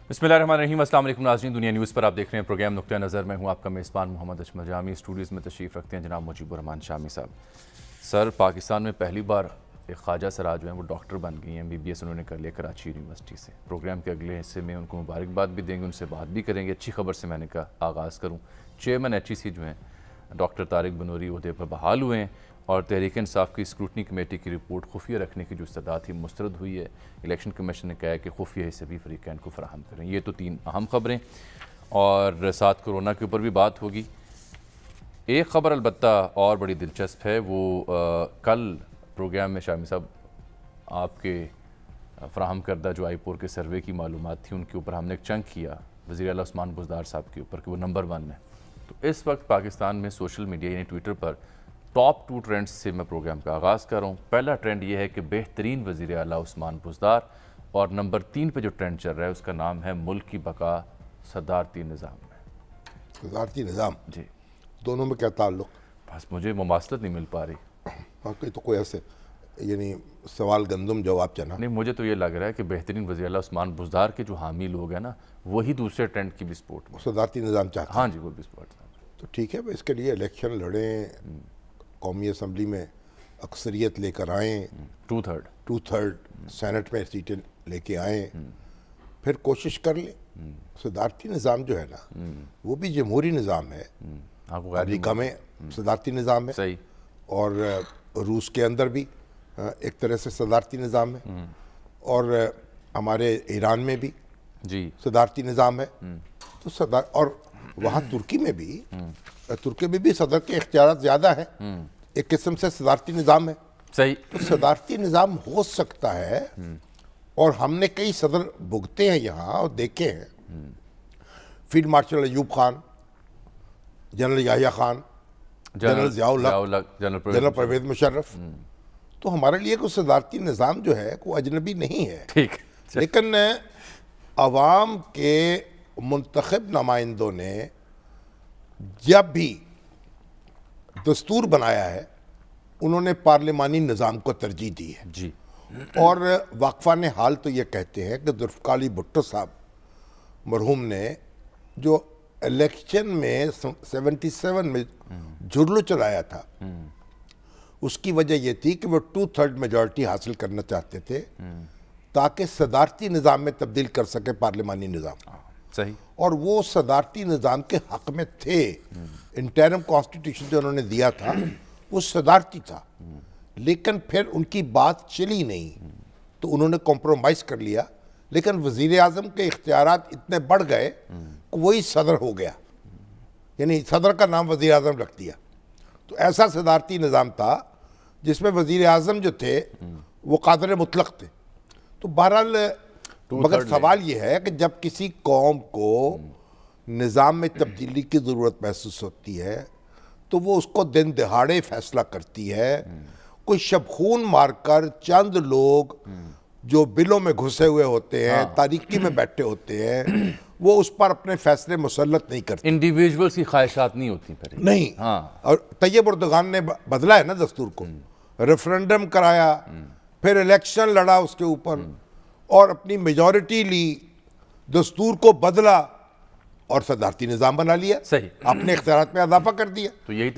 بسم اللہ الرحمن الرحیم۔ السلام علیکم ناظرین، دنیا نیوز پر آپ دیکھ رہے ہیں پروگرام نقطہ نظر۔ میں ہوں آپ کا میزبان محمد اجمل جامی۔ اسٹوڈیوز میں تشریف رکھتے ہیں جناب مجیب الرحمان شامی صاحب۔ سر، پاکستان میں پہلی بار ایک خواجہ سرا جو ہیں وہ ڈاکٹر بن گئی ہیں، MBBS انہوں نے کر لیا کراچی یونیورسٹی سے۔ پروگرام کے اگلے حصے میں ان کو مبارکباد بھی دیں گے، ان سے بات بھی کریں گے۔ اچھی خبر سے میں نے کہا آغاز کروں۔ چیئرمین HEC جو ہیں ڈاکٹر طارق بنوری عہدے پر بحال ہوئے ہیں، اور تحریک انصاف کی اسکروٹنی کمیٹی کی رپورٹ خفیہ رکھنے کی جو استدعا تھی مسترد ہوئی ہے۔ الیکشن کمیشن نے کہا ہے کہ خفیہ حصے بھی فریقین کو فراہم کریں۔ یہ تو تین اہم خبریں، اور ساتھ کورونا کے اوپر بھی بات ہوگی۔ ایک خبر البتہ اور بڑی دلچسپ ہے، وہ کل پروگرام میں شامی صاحب آپ کے فراہم کردہ جو I-POR کے سروے کی معلومات تھی ان کے اوپر ہم نے ایک چنک کیا وزیر اعلیٰ عثمان بزدار صاحب کے اوپر کہ وہ نمبر 1 ہے۔ تو اس وقت پاکستان میں سوشل میڈیا یعنی ٹویٹر پر ٹاپ 2 ٹرینڈز سے میں پروگرام کا آغاز کر رہا ہوں۔ پہلا ٹرینڈ یہ ہے کہ بہترین وزیر اعلیٰ عثمان بزدار، اور نمبر 3 پہ جو ٹرینڈ چل رہا ہے اس کا نام ہے ملک کی بقا صدارتی نظام میں۔ صدارتی نظام جی، دونوں میں کیا تعلق؟ بس مجھے مماثلت نہیں مل پا رہی۔ واقعی تو کوئی ایسے یعنی سوال گندم جواب چنا نہیں، مجھے تو یہ لگ رہا ہے کہ بہترین وزیر اعلیٰ عثمان بزدار کے جو حامی لوگ ہیں نا وہی دوسرے ٹرینڈ کی بھی سپورٹ میں۔ صدارتی نظام چاہتے ہیں۔ ہاں جی، وہ بھی سپورٹ۔ تو ٹھیک ہے، اس کے لیے الیکشن لڑیں، قومی اسمبلی میں اکثریت لے کر آئیں، 2/3 سینٹ میں سیٹیں لے کے آئیں، پھر کوشش کر لیں۔ صدارتی نظام جو ہے نا وہ بھی جمہوری نظام ہے۔ امریکہ میں صدارتی نظام ہے، صحیح، اور روس کے اندر بھی ایک طرح سے صدارتی نظام ہے، اور ہمارے ایران میں بھی جی صدارتی نظام ہے۔ تو اور وہاں ترکی میں بھی صدر کے اختیارات زیادہ ہیں، ایک قسم سے صدارتی نظام ہے۔ صحیح، تو صدارتی نظام ہو سکتا ہے، اور ہم نے کئی صدر بھگتے ہیں یہاں اور دیکھے ہیں۔ Field marshal Ayub Khan, general Yahya Khan, general Zia ul-Haq, general Pervez Musharraf. تو ہمارے لیے کوئی صدارتی نظام جو ہے کوئی اجنبی نہیں ہے، ٹھیک۔ لیکن عوام کے منتخب نمائندوں نے جب بھی دستور بنایا ہے انہوں نے پارلیمانی نظام کو ترجیح دی ہے۔ جی، اور واقفان حال تو یہ کہتے ہیں کہ ذوالفقار علی بھٹو صاحب مرحوم نے جو الیکشن میں 77 میں جھرلو چلایا تھا، اس کی وجہ یہ تھی کہ وہ 2/3 میجورٹی حاصل کرنا چاہتے تھے تاکہ صدارتی نظام میں تبدیل کر سکے پارلیمانی نظام۔ صحیح، اور وہ صدارتی نظام کے حق میں تھے۔ انٹرم کانسٹیٹیوشن جو انہوں نے دیا تھا وہ صدارتی تھا، لیکن پھر ان کی بات چلی نہیں تو انہوں نے کمپرومائز کر لیا۔ لیکن وزیر اعظم کے اختیارات اتنے بڑھ گئے کہ وہی صدر ہو گیا، یعنی صدر کا نام وزیر اعظم رکھ دیا۔ تو ایسا صدارتی نظام تھا جس میں وزیر اعظم جو تھے وہ قادر مطلق تھے۔ تو بہرحال مگر سوال یہ ہے کہ جب کسی قوم کو نظام میں تبدیلی کی ضرورت محسوس ہوتی ہے تو وہ اس کو دن دہاڑے فیصلہ کرتی ہے۔ کوئی شبخون مار کر چند لوگ جو بلوں میں گھسے ہوئے ہوتے ہیں، تاریکی میں بیٹھے ہوتے ہیں، وہ اس پر اپنے فیصلے مسلط نہیں کرتے۔ انڈیویجولز کی خواہشات نہیں ہوتی پھر۔ نہیں، اور طیب اردگان نے بدلا ہے نا دستور کو، ریفرنڈم کرایا، پھر الیکشن لڑا اس کے اوپر، اور اپنی میجورٹی لی، دستور کو بدلا اور صدارتی نظام بنا لیا۔ صحیح، اپنے اختیارات میں اضافہ کر دیا۔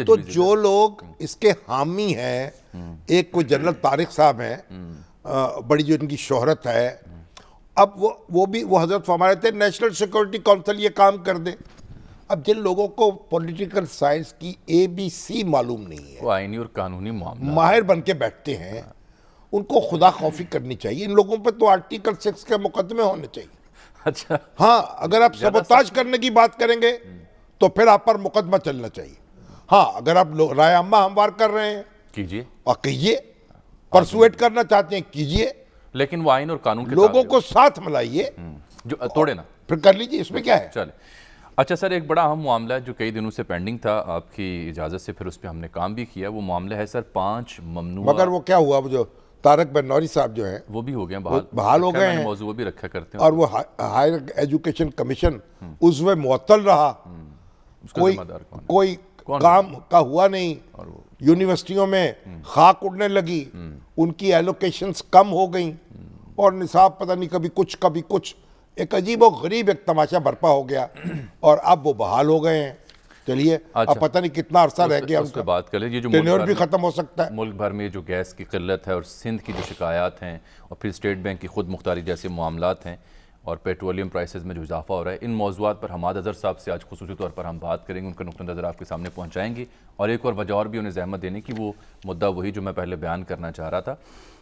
تو جو لوگ اس کے حامی ہیں، ایک کوئی جنرل طارق صاحب ہیں، بڑی جو ان کی شہرت ہے، اب وہ حضرت فرما رہے تھے نیشنل سیکورٹی کونسل یہ کام کر دے۔ اب جن لوگوں کو پولیٹیکل سائنس کی ABC معلوم نہیں ہے، وہ آئینی اور قانونی معاملہ ماہر بن کے بیٹھتے ہیں، ان کو خدا خوفی کرنی چاہیے۔ ان لوگوں پہ تو آرٹیکل 6 کے مقدمے ہونے چاہیے۔ اچھا، ہاں، اگر آپ سبوتاج کرنے کی بات کریں گے تو پھر آپ پر مقدمہ چلنا چاہیے۔ ہاں، اگر آپ رائے عامہ ہموار کر رہے ہیں کیجئے، اور کیجئے، پرسویٹ کرنا چاہتے ہیں کیجئے، لیکن وہ آئین اور قانون کے لوگوں کو ساتھ ملائیے، جو توڑے نا، پھر کر لیجئے، اس میں کیا ہے۔ چلے۔ اچھا سر، ایک بڑا اہم معاملہ ہے جو کئی دنوں سے پینڈنگ تھا، آپ کی اجازت سے پھر اس پہ ہم نے کام بھی کیا۔ وہ معاملہ ہے سر 5 ممنوع، مگر وہ کیا ہوا، وہ جو طارق بن نوری صاحب جو ہیں وہ بھی ہو گئے بحال ہو گئے ہیں، موضوع وہ بھی رکھا کرتے ہیں، اور وہ ہائر ایجوکیشن کمیشن عضو معطل رہا، کوئی کام کا ہوا نہیں، یونیورسٹیوں میں خاک اڑنے لگی، ان کی ایلوکیشنز کم ہو گئیں، اور نصاب پتہ نہیں کبھی کچھ ایک عجیب و غریب ایک تماشا برپا ہو گیا اور اب وہ بحال ہو گئے ہیں. چلیے اب پتہ نہیں کتنا عرصہ رہ گیا اس پہ بات کر لیں. یہ جو ٹینیور بھی ختم ہو سکتا ہے. ملک بھر میں جو گیس کی قلت ہے اور سندھ کی جو شکایات ہیں اور پھر اسٹیٹ بینک کی خود مختاری جیسے معاملات ہیں اور پیٹرولیم پرائسز میں جو اضافہ ہو رہا ہے, ان موضوعات پر حماد اظہر صاحب سے آج خصوصی طور پر ہم بات کریں گے, ان کا نقطہ نظر آپ کے سامنے پہنچائیں گے. اور ایک اور وجہ اور بھی انہیں زحمت دینے کی, وہ مدعا وہی جو میں پہلے بیان کرنا چاہ رہا تھا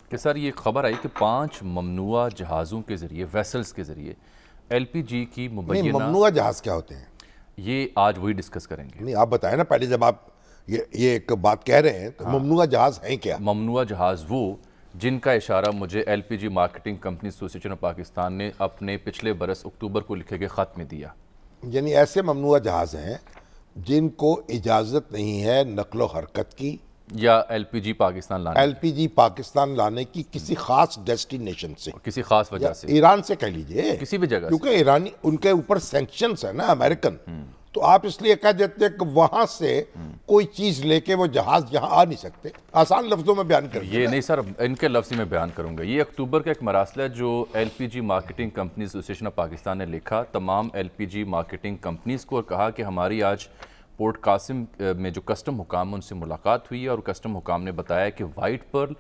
کہ سر یہ خبر آئی کہ 5 ممنوعہ جہازوں کے ذریعے, ویسلز کے ذریعے ایل پی جی کی مبینہ. ممنوعہ جہاز کیا ہوتے ہیں یہ آج وہی ڈسکس کریں گے. نہیں آپ بتائیں نا پہلے, جب آپ یہ ایک بات کہہ رہے ہیں تو ممنوعہ جہاز ہیں کیا؟ ممنوعہ جہاز وہ جن کا اشارہ مجھے L P G marketing company ایسوسی ایشن آف پاکستان نے اپنے پچھلے برس اکتوبر کو لکھے گئے خط میں دیا. یعنی ایسے ممنوعہ جہاز ہیں جن کو اجازت نہیں ہے نقل و حرکت کی یا ایل پی جی پاکستان لانے, ایل پی جی پاکستان لانے کی کسی خاص ڈیسٹینیشن سے, کسی خاص وجہ سے, ایران سے کہہ لیجئے, کسی بھی جگہ سے, کیونکہ ایرانی ان کے اوپر سینکشنز ہیں نا امریکن, تو آپ اس لیے کہہ دیتے ہیں کہ وہاں سے کوئی چیز لے کے وہ جہاز یہاں آ نہیں سکتے. آسان لفظوں میں بیان کر یہ نہیں سر, ان کے لفظ میں بیان کروں گا. یہ اکتوبر کا ایک مراسلہ جو L P G marketing companies ایسوسی ایشن آف پاکستان نے لکھا تمام L P G marketing companies کو, اور کہا کہ ہماری آج پورٹ قاسم میں جو کسٹم حکام ان سے ملاقات ہوئی ہے اور کسٹم حکام نے بتایا کہ وائٹ پرل,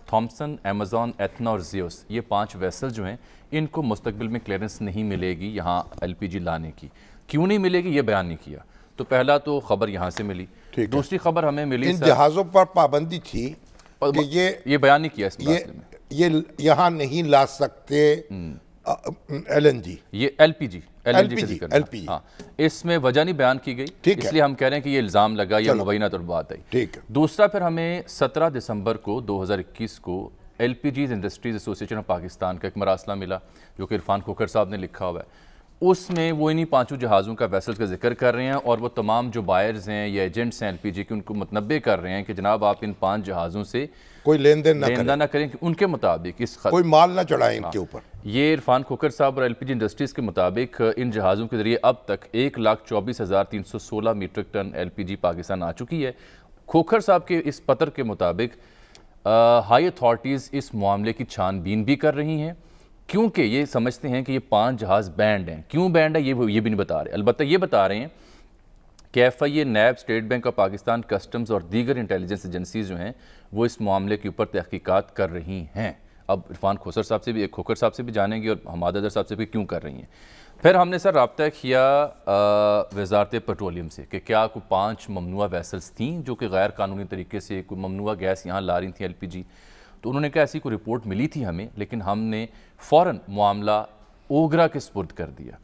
تھامسن, ایمیزون, ایتھنا اور زیوس, یہ 5 ویسل جو ہیں ان کو مستقبل میں کلیئرنس نہیں ملے گی یہاں ایل پی جی لانے کی. کیوں نہیں ملے گی یہ بیان نہیں کیا. تو پہلا تو خبر یہاں سے ملی. دوسری خبر ہمیں ملی ان جہازوں پر پابندی تھی کہ یہ بیان نہیں کیا اس مسئلے میں, یہ یہاں نہیں لا سکتے ایل این جی, یہ ایل پی جی, ایل پی جی. ہاں, اس میں وجہ نہیں بیان کی گئی, اس لیے ہم کہہ رہے ہیں کہ یہ الزام لگا, یہ مبینہ طور بات آئی. دوسرا پھر ہمیں 17 دسمبر کو 2021 کو ایل پی جیز انڈسٹریز ایسوسی ایشن آف پاکستان کا ایک مراسلہ ملا جو کہ عرفان کھوکھر صاحب نے لکھا ہوا ہے. اس میں وہ انہی 5 جہازوں کا ویسلز کا ذکر کر رہے ہیں اور وہ تمام جو بائرز ہیں یا ایجنٹس ہیں ایل پی جی کے, ان کو متنبع کر رہے ہیں کہ جناب آپ ان 5 جہازوں سے کوئی لین دین نہ کریں کہ ان کے مطابق اس کوئی مال نہ چڑھائیں ان کے اوپر. یہ عرفان کھوکھر صاحب اور ایل پی جی انڈسٹریز کے مطابق ان جہازوں کے ذریعے اب تک 1,24,316 میٹرک ٹن ایل پی جی پاکستان آ چکی ہے. کھوکھر صاحب کے اس پتر کے مطابق ہائی اتھارٹیز اس معاملے کی چھان بین بھی کر رہی ہیں کیونکہ یہ سمجھتے ہیں کہ یہ 5 جہاز بینڈ ہیں. کیوں بینڈ ہے یہ بھی نہیں بتا رہے, البتہ یہ بتا رہے ہیں کہ F I A, NAB, state bank of Pakistan, customs اور دیگر انٹیلیجنس ایجنسیز جو ہیں وہ اس معاملے کے اوپر تحقیقات کر رہی ہیں. اب عرفان کھوکھر صاحب سے بھی جانیں گے اور حماد اظہر صاحب سے بھی کیوں کر رہی ہیں. پھر ہم نے سر رابطہ کیا وزارت پیٹرولیم سے کہ کیا کوئی 5 ممنوعہ ویسلز تھیں جو کہ غیر قانونی طریقے سے کوئی ممنوعہ گیس یہاں لا رہی تھیں ایل پی جی. تو انہوں نے کہا ایسی کوئی رپورٹ ملی تھی ہمیں, لیکن ہم نے فوراً معاملہ اوگرا کے سپرد کر دیا.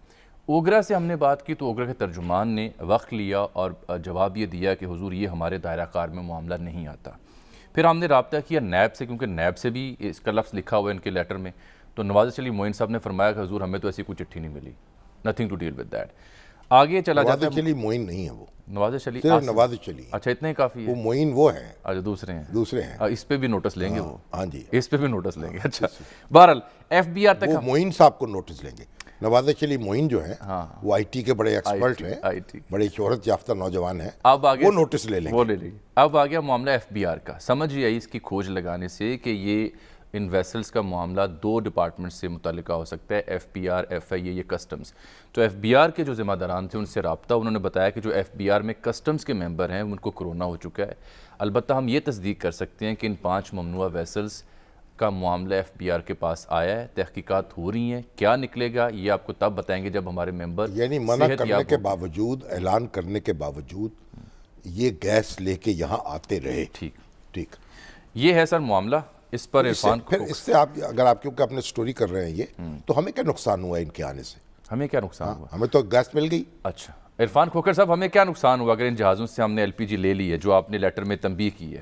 اوگرا سے ہم نے بات کی تو اوگرا کے ترجمان نے وقت لیا اور جواب یہ دیا کہ حضور یہ ہمارے دائرہ کار میں معاملہ نہیں آتا. پھر ہم نے رابطہ کیا نیب سے, کیونکہ نیب سے بھی اس کا لفظ لکھا ہوا ہے ان کے لیٹر میں. تو نواز چلی معین صاحب نے فرمایا کہ حضور ہمیں تو ایسی کوئی چٹھی نہیں ملی, nothing to deal with that. آگے چلا جاتا ہے. نواز چلی معین نہیں ہے, وہ نواز چلی نواز چلی. اچھا اتنا ہی کافی ہے. وہ معین وہ ہیں, اچھا دوسرے ہیں. اس پہ بھی نوٹس لیں گے وہ. ہاں جی, اس پہ بھی نوٹس لیں گے. اچھا بہرحال ایف بی آر تک وہ معین صاحب کو نوٹس لیں گے. نواز چلی معین جو ہیں وہ آئی ٹی کے بڑے ایکسپرٹ ہیں, بڑے شہرت یافتہ نوجوان ہیں, وہ نوٹس لے لیں گے. وہ لے لیں گے. اب آ گیا معاملہ ایف بی آر کا. سمجھ یہ آئی اس کی کھوج لگانے سے کہ یہ ان ویسلز کا معاملہ 2 ڈپارٹمنٹ سے متعلقہ ہو سکتا ہے, F B are, F I اے, یہ کسٹمز. تو ایف بی آر کے جو ذمہ داران تھے ان سے رابطہ, انہوں نے بتایا کہ جو ایف بی آر میں کسٹمز کے ممبر ہیں ان کو کرونا ہو چکا ہے. البتہ ہم یہ تصدیق کر سکتے ہیں کہ ان 5 ممنوعہ ویسلز کا معاملہ ایف بی آر کے پاس آیا ہے, تحقیقات ہو رہی ہیں. کیا نکلے گا یہ آپ کو تب بتائیں گے جب ہمارے ممبر, یعنی منع کرنے کے باوجود, اعلان کرنے کے باوجود یہ گیس لے کے یہاں آتے رہے. ٹھیک یہ ہے سر معاملہ. اس پر عرفان پھر اس سے آپ اگر آپ کیونکہ اپنے سٹوری کر رہے ہیں یہ, تو ہمیں کیا نقصان ہوا ان کے آنے سے؟ ہمیں کیا نقصان ہوا؟ ہمیں تو گیس مل گئی. اچھا عرفان کھوکھر صاحب, ہمیں کیا نقصان ہوا اگر ان جہازوں سے ہم نے ایل پی جی لے لی ہے جو آپ نے لیٹر میں تنبیہ کی ہے؟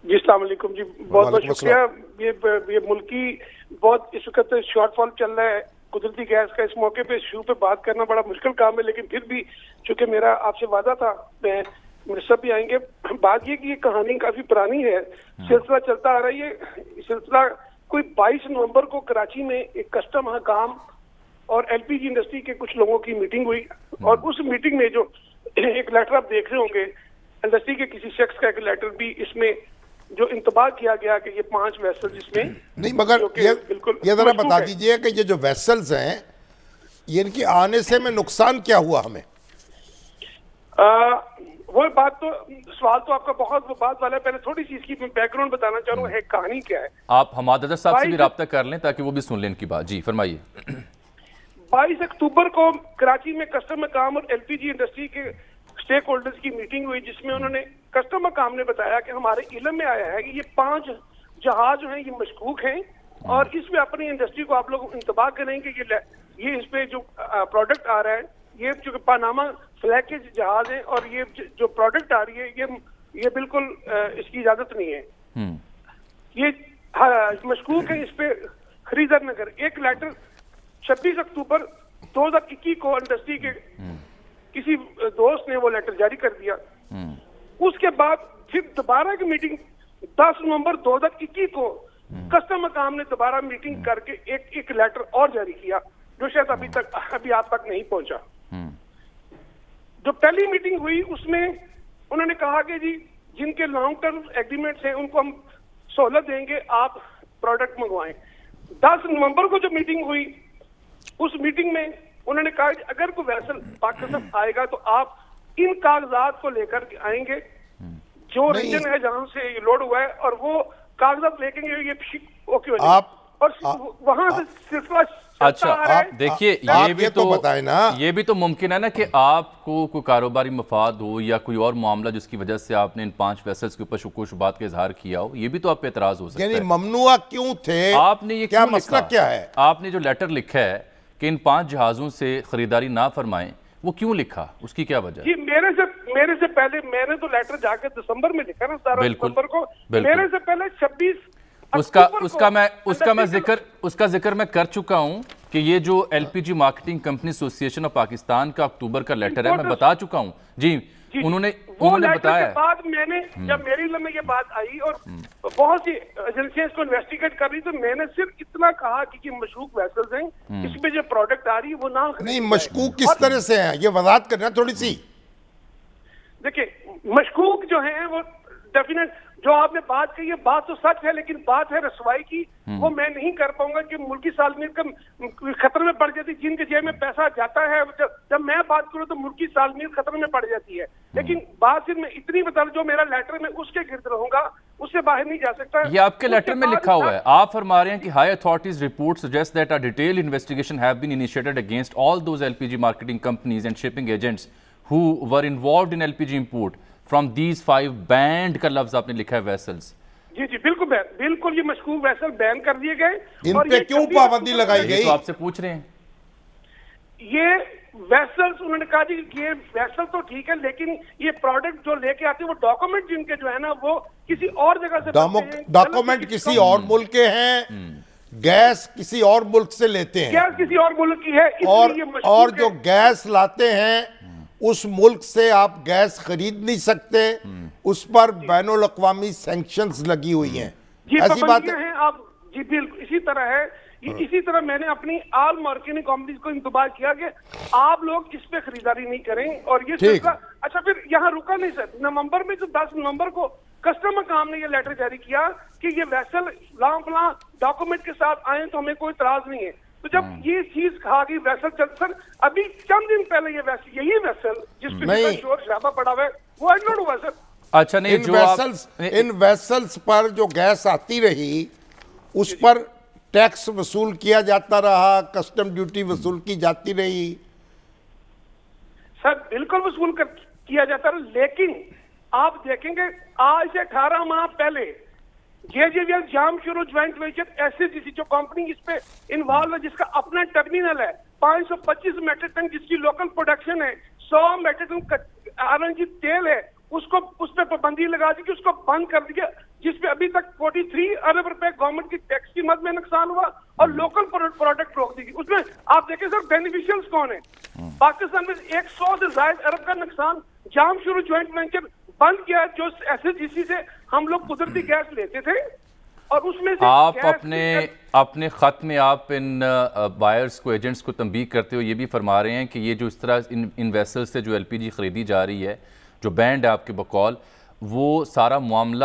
جی السلام علیکم. جی بہت بہت شکریہ. یہ ملکی بہت اس وقت شارٹ فال چل رہا ہے قدرتی گیس کا. اس موقع پہ شروع پہ بات کرنا بڑا مشکل کام ہے, لیکن پھر بھی چونکہ میرا آپ سے وعدہ تھا میں سب بھی آئیں گے. بات یہ کہ یہ کہانی کافی پرانی ہے, سلسلہ چلتا آ رہا ہے. یہ سلسلہ کوئی 22 نومبر کو کراچی میں ایک کسٹم حکام اور ایل پی جی انڈسٹری کے کچھ لوگوں کی میٹنگ ہوئی, اور اس میٹنگ میں جو ایک لیٹر آپ دیکھ رہے ہوں گے, انڈسٹری کے کسی شخص کا ایک لیٹر بھی اس میں جو انتباہ کیا گیا کہ یہ 5 ویسل جس میں نہیں، مگر یہ ذرا بتا دیجئے کہ یہ جو ویسلز ہیں یہ ان کی آنے سے میں نقصان کیا ہوا ہمیں؟ وہ بات تو سوال تو آپ کا بہت وہ بات والا ہے. پہلے تھوڑی سی اس کی بیک گراؤنڈ بتانا چاہ رہا ہوں ہے کہانی کیا ہے. آپ حماد اظہر صاحب سے بھی رابطہ کر لیں تاکہ وہ بھی سن لیں ان کی بات. جی فرمائیے. 22 اکتوبر کو کراچی میں کسٹم مقام اور ایل پی جی انڈسٹری کے اسٹیک ہولڈرز کی میٹنگ ہوئی جس میں انہوں نے کسٹم مقام نے بتایا کہ ہمارے علم میں آیا ہے کہ یہ 5 جہاز جو ہیں یہ مشکوک ہیں اور اس میں اپنی انڈسٹری کو آپ لوگ انتباہ کریں کہ یہ اس پہ جو پروڈکٹ آ رہا ہے یہ چونکہ پاناما فلیگ کے جہاز ہیں اور یہ جو پروڈکٹ آ رہی ہے یہ بالکل اس کی اجازت نہیں ہے. یہ مشکوک ہے اس پہ خریدار نہ کر. ایک لیٹر 26 اکتوبر 2021 کو انڈسٹری کے کسی دوست نے وہ لیٹر جاری کر دیا. اس کے بعد پھر دوبارہ کی میٹنگ 10 نومبر 2021 کو کسٹم مقام نے دوبارہ میٹنگ کر کے ایک لیٹر اور جاری کیا جو شاید ابھی آپ تک نہیں پہنچا. جو پہلی میٹنگ ہوئی اس میں انہوں نے کہا کہ جی جن کے لانگ ٹرم ایگریمنٹس ہیں ان کو ہم سہولت دیں گے آپ پروڈکٹ منگوائیں. 10 نومبر کو جو میٹنگ ہوئی اس میٹنگ میں انہوں نے کہا کہ اگر کوئی ویسل پاکستان آئے گا تو آپ ان کاغذات کو لے کر آئیں گے جو ریجن ہے جہاں سے یہ لوڈ ہوا ہے اور وہ کاغذات لے کے یہ اوکے ہو جائے اور وہاں سے سلسلہ. اچھا آپ دیکھیے یہ بھی تو ممکن ہے نا کہ آپ کو کوئی کاروباری مفاد ہو یا کوئی اور معاملہ جس کی وجہ سے آپ نے ان 5 ویسلز کے اوپر شکوک و شبہات کا اظہار کیا ہو, یہ بھی تو آپ پہ اعتراض ہو سکتا ہے. یعنی ممنوع کیوں تھے, آپ نے یہ کیا مسئلہ کیا ہے؟ آپ نے جو لیٹر لکھا ہے کہ ان 5 جہازوں سے خریداری نہ فرمائیں, وہ کیوں لکھا, اس کی کیا وجہ؟ جی میرے سے پہلے میں نے تو لیٹر جا کے دسمبر میں لکھا نا 17 دسمبر کو. میرے سے پہلے 26 اس کا ذکر میں کر چکا ہوں کہ یہ جو L P G marketing company ایسوسی ایشن آف پاکستان کا اکتوبر کا لیٹر ہے, میں بتا چکا ہوں. جی انہوں نے بتایا. بعد میں نے جب میری علم میں یہ بات آئی اور بہت سی ایجنسیاں اس کو انویسٹیگیٹ کر رہی تو میں نے صرف اتنا کہا کہ مشکوک ویسلز ہیں اس میں جو پروڈکٹ آ رہی ہے وہ نہ نہیں. مشکوک کس طرح سے ہیں یہ وضاحت کرنا تھوڑی سی. دیکھیں مشکوک جو ہیں وہ ڈیفینیٹ جو آپ نے بات کی یہ بات تو سچ ہے لیکن بات ہے رسوائی کی, وہ میں نہیں کر پاؤں گا کہ ملکی سالمیت کا خطرے میں پڑ جاتی. جن کے جیب میں پیسہ جاتا ہے جب میں بات کروں تو ملکی سالمیت خطرے میں پڑ جاتی ہے. لیکن بات صرف میں اتنی بتا جو میرا لیٹر میں اس کے گرد رہوں گا اس سے باہر نہیں جا سکتا. یہ آپ کے لیٹر میں لکھا ہوا ہے, آپ فرما رہے ہیں کہ high authorities report suggest that a detailed investigation have been initiated against all those L P G marketing companies and shipping agents who were involved in LPG import from these 5 banned کا لفظ آپ نے لکھا ہے vessels. جی بالکل یہ مشکوک vessel بین کر دیے گئے. ان پہ کیوں پابندی لگائی گئی؟ تو آپ سے پوچھ رہے ہیں یہ ویسلز انہوں نے کہا جی یہ ویسل تو ٹھیک ہے لیکن یہ پروڈکٹ جو لے کے آتے ہیں وہ ڈاکومنٹ جن کے جو ہے نا وہ کسی اور جگہ سے ڈاکومنٹ کسی اور ملک کے ہیں, گیس کسی اور ملک سے لیتے ہیں, گیس کسی اور ملک کی ہے اور جو گیس لاتے ہیں اس ملک سے آپ گیس خرید نہیں سکتے, اس پر بین الاقوامی سینکشنز لگی ہوئی ہیں. ایسی بات ہیں آپ. جی بالکل اسی طرح ہے. اسی طرح میں نے اپنی آل مارکیٹنگ کمپنیز کو انتباہ کیا کہ آپ لوگ اس پہ خریداری نہیں کریں اور یہ سلسلہ. اچھا پھر یہاں رکا نہیں سر. نومبر میں جو 10 نومبر کو کسٹم مقام نے یہ لیٹر جاری کیا کہ یہ ویسل فلاں ڈاکومنٹ کے ساتھ آئیں تو ہمیں کوئی اعتراض نہیں ہے. تو جب یہ چیز کہا کہ ویسل چل سر ابھی چند دن پہلے یہ ویسل یہی ویسل جس پہ شور شرابہ پڑا ہوا ہے وہ ایڈلوڈ ہوا سر. اچھا نہیں ان ویسلز پر جو گیس آتی رہی اس پر ٹیکس وصول کیا جاتا رہا, کسٹم ڈیوٹی وصول کی جاتی رہی. سر بالکل وصول کیا جاتا رہا لیکن آپ دیکھیں گے آج سے 18 ماہ پہلے JJVL جام شروع جوائنٹ وینچر ایسی جیسی جو کمپنی اس پہ انوالو ہے جس کا اپنا ٹرمینل ہے 525 میٹرک ٹن جس کی لوکل پروڈکشن ہے 100 میٹرک ٹن RNG تیل ہے اس پہ پابندی لگا دی کہ اس کو بند کر دیا جس پہ ابھی تک 43 ارب روپے گورنمنٹ کی ٹیکس کی مد میں نقصان ہوا اور لوکل پروڈکٹ روک دی گئی. اس میں آپ دیکھیں سر بینیفیشیلز کون ہیں. پاکستان میں 100 سے زائد ارب کا نقصان جام شروع جوائنٹ وینچر بند کیا جو SSGC سے ہم لوگ قدرتی گیس لیتے تھے اور اس میں سے آپ اپنے خط میں آپ ان بائرز کو ایجنٹس کو تنبیہ کرتے ہو یہ بھی فرما رہے ہیں کہ یہ جو اس طرح ان ویسل سے جو LPG خریدی جا رہی ہے جو بینڈ ہے آپ کے بقول وہ سارا معاملہ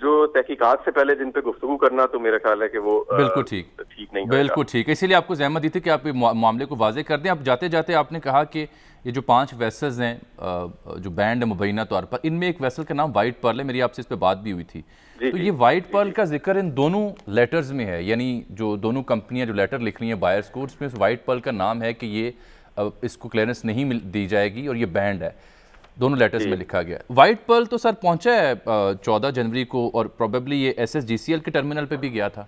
جو تحقیقات سے پہلے جن پہ گفتگو کرنا تو میرا خیال ہے کہ وہ بالکل ٹھیک نہیں، بالکل ٹھیک. اسی لیے آپ کو زحمت دی تھی کہ آپ معاملے کو واضح کر دیں. اب جاتے جاتے آپ نے کہا کہ یہ جو 5 ویسلز ہیں جو بینڈ ہے مبینہ طور پر، ان میں ایک ویسل کا نام وائٹ پرل ہے. میری آپ سے اس پہ بات بھی ہوئی تھی. تو یہ وائٹ پرل کا ذکر ان دونوں لیٹرز میں ہے، یعنی جو دونوں کمپنیاں جو لیٹر لکھ رہی ہیں بائرز کو، اس میں وائٹ پرل کا نام ہے کہ یہ اس کو کلیئرنس نہیں دی جائے گی اور یہ بینڈ ہے. دونوں لیٹرز میں لکھا گیا. وائٹ پرل تو سر پہنچا ہے 14 جنوری کو، اور پروبیبلی یہ SSGCL کے ٹرمینل پہ بھی گیا تھا.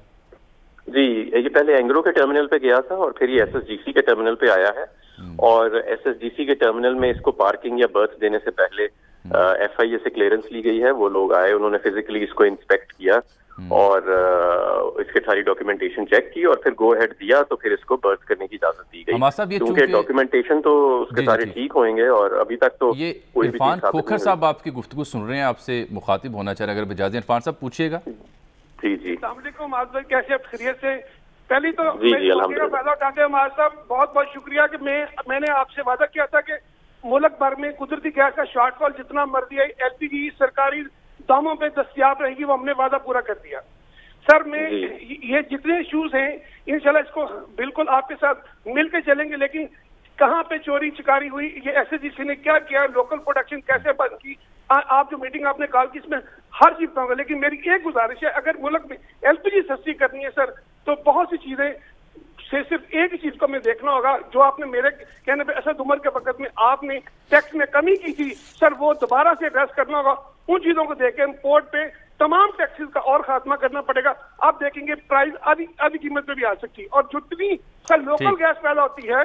جی، یہ پہلے اینگرو کے ٹرمینل پہ گیا تھا اور پھر یہ SSGC کے ٹرمینل پہ آیا ہے. اور SSGC کے ٹرمینل میں اس کو پارکنگ یا برتھ دینے سے پہلے FIA سے کلیئرنس لی گئی ہے. وہ لوگ آئے، انہوں نے فزیکلی اس کو انسپیکٹ کیا اور اس کے ساری ڈاکیومنٹیشن چیک کی اور پھر گو ہیڈ دیا، تو پھر اس کو برتھ کرنے کی اجازت دی گئی. کیونکہ ڈاکیومنٹیشن تو اس کے سارے ٹھیک ہوئیں گے اور ابھی تک تو یہ عرفان کھوکھر صاحب آپ کی گفتگو سن رہے ہیں، آپ سے مخاطب ہونا چاہ رہے ہیں، اگر اجازت ہے عرفان صاحب پوچھیے گا. جی السلام علیکم معاذ بھائی، کیسے آپ؟ خیریت سے؟ پہلی تو الحمدللہ پہلا اٹھاتے ہیں معاذ صاحب، بہت بہت شکریہ کہ میں نے آپ سے وعدہ کیا تھا کہ ملک بھر میں قدرتی گیس کا شارٹ فال جتنا مرضی ہے LPG سرکاری داموں پہ دستیاب رہے گی، وہ ہم نے وعدہ پورا کر دیا. سر میں یہ جتنے ایشوز ہیں انشاءاللہ اس کو بالکل آپ کے ساتھ مل کے چلیں گے، لیکن کہاں پہ چوری چکاری ہوئی، یہ SSGC نے کیا کیا، لوکل پروڈکشن کیسے بند کی، آپ جو میٹنگ آپ نے کال کی اس میں ہر چیز پہنگا. لیکن میری ایک گزارش ہے، اگر ملک میں LPG سستی کرنی ہے سر تو بہت سی چیزیں سے صرف ایک چیز کو ہمیں دیکھنا ہوگا. جو آپ نے میرے کہنے پہ اسد عمر کے وقت میں آپ نے ٹیکس میں کمی کی تھی سر، وہ دوبارہ سے ایڈریس کرنا ہوگا. ان چیزوں کو دیکھ کے امپورٹ پہ تمام ٹیکسز کا اور خاتمہ کرنا پڑے گا. آپ دیکھیں گے پرائز آدھی قیمت پہ بھی آ سکتی، اور جتنی سر لوکل گیس پیدا ہوتی ہے،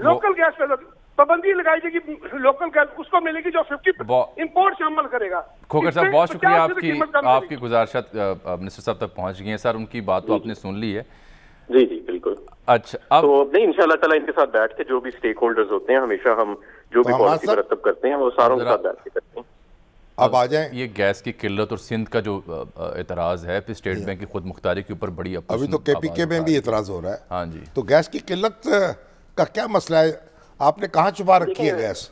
لوکل گیس پیدا پابندی لگائی جائے گی لوکل گیس اس کو ملے گی جو 50 امپورٹ سے عمل کرے گا. کھوکھر صاحب بہت شکریہ، آپ کی گزارشات منسٹر صاحب تک پہنچ گئی ہیں. سر ان کی بات تو آپ نے سن لی ہے. جی بالکل. اچھا تو نہیں، انشاءاللہ تعالیٰ ان کے ساتھ بیٹھ کے جو بھی سٹیک ہولڈرز ہوتے ہیں، ہمیشہ ہم جو بھی پالیسی مرتب کرتے ہیں وہ ساروں کے ساتھ بیٹھ کے کرتے ہیں. اب آ جائیں. یہ گیس کی قلت اور سندھ کا جو اعتراض ہے، پھر اسٹیٹ بینک کی خود مختاری کے اوپر بڑی ابھی تو KPK میں بھی اعتراض ہو رہا ہے. ہاں جی. تو گیس کی قلت کا کیا مسئلہ ہے؟ آپ نے کہاں چھپا رکھی ہے گیس؟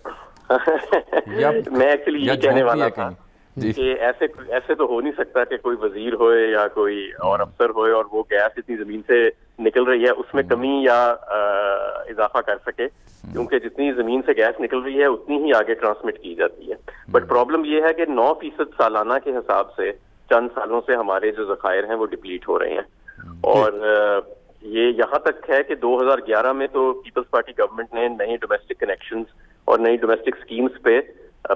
میں ایکچولی یہ کہنے والا تھا کہ ایسے تو ہو نہیں سکتا کہ کوئی وزیر ہوئے یا کوئی اور افسر ہوئے اور وہ گیس اتنی زمین سے نکل رہی ہے اس میں کمی یا اضافہ کر سکے، کیونکہ جتنی زمین سے گیس نکل رہی ہے اتنی ہی آگے ٹرانسمٹ کی جاتی ہے. بٹ پرابلم یہ ہے کہ 9% سالانہ کے حساب سے چند سالوں سے ہمارے جو ذخائر ہیں وہ ڈپلیٹ ہو رہے ہیں. اور یہ یہاں تک ہے کہ 2011 میں تو پیپلز پارٹی گورنمنٹ نے نئے ڈومیسٹک کنیکشنز اور نئی ڈومیسٹک سکیمز پہ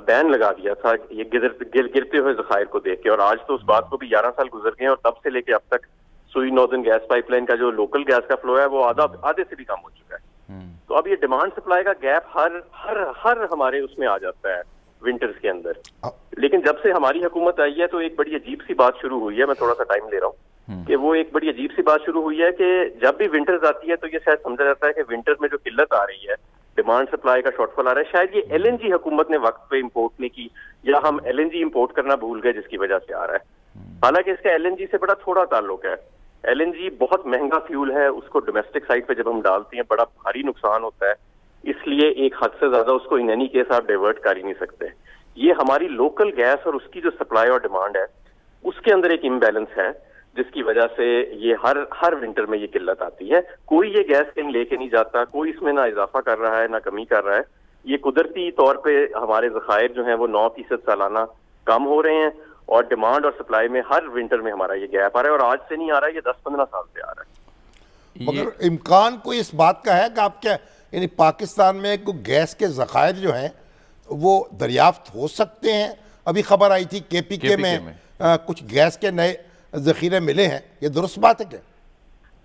بین لگا دیا تھا یہ گرتے ہوئے ذخائر کو دیکھ کے. اور آج تو اس بات کو بھی 11 سال گزر گئے ہیں اور تب سے لے کے اب تک سوئی ناردرن گیس پائپ لائن کا جو لوکل گیس کا فلو ہے وہ آدھے سے بھی کم ہو چکا ہے. تو اب یہ ڈیمانڈ سپلائی کا گیپ ہر ہمارے اس میں آ جاتا ہے ونٹرز کے اندر. لیکن جب سے ہماری حکومت آئی ہے تو ایک بڑی عجیب سی بات شروع ہوئی ہے. میں تھوڑا سا ٹائم لے رہا ہوں کہ وہ ایک بڑی عجیب سی بات شروع ہوئی ہے کہ جب بھی ونٹرز آتی ہے تو یہ شاید سمجھا جاتا ہے کہ ونٹر میں جو قلت آ رہی ہے، ڈیمانڈ سپلائی کا شارٹ فال آ رہا ہے، شاید یہ LNG حکومت نے وقت پہ امپورٹ نہیں کی یا ہم LNG امپورٹ کرنا بھول گئے جس کی وجہ سے آ رہا ہے. حالانکہ اس کا LNG سے بڑا تھوڑا تعلق ہے. LNG بہت مہنگا فیول ہے، اس کو ڈومیسٹک سائٹ پہ جب ہم ڈالتے ہیں بڑا بھاری نقصان ہوتا ہے، اس لیے ایک حد سے زیادہ اس کو ان اینی کیس آپ ڈائیورٹ کر ہی نہیں سکتے. یہ ہماری لوکل گیس اور اس کی جو سپلائی اور ڈیمانڈ ہے اس کے اندر ایک امبیلنس ہے جس کی وجہ سے یہ ہر ونٹر میں یہ قلت آتی ہے. کوئی یہ گیس کہیں لے کے نہیں جاتا، کوئی اس میں نہ اضافہ کر رہا ہے نہ کمی کر رہا ہے. یہ قدرتی طور پہ ہمارے ذخائر جو ہیں وہ 9% سالانہ کم ہو رہے ہیں اور ڈیمانڈ اور سپلائی میں ہر ونٹر میں ہمارا یہ گیپ آ رہا ہے اور آج سے نہیں آ رہا ہے، یہ 10-15 سال سے آ رہا ہے. مگر امکان کوئی اس بات کا ہے کہ آپ کیا یعنی پاکستان میں گیس کے ذخائر جو ہیں وہ دریافت ہو سکتے ہیں؟ ابھی خبر آئی تھی KPK میں کچھ گیس کے نئے ذخیرے ملے ہیں، یہ درست بات ہے کیا؟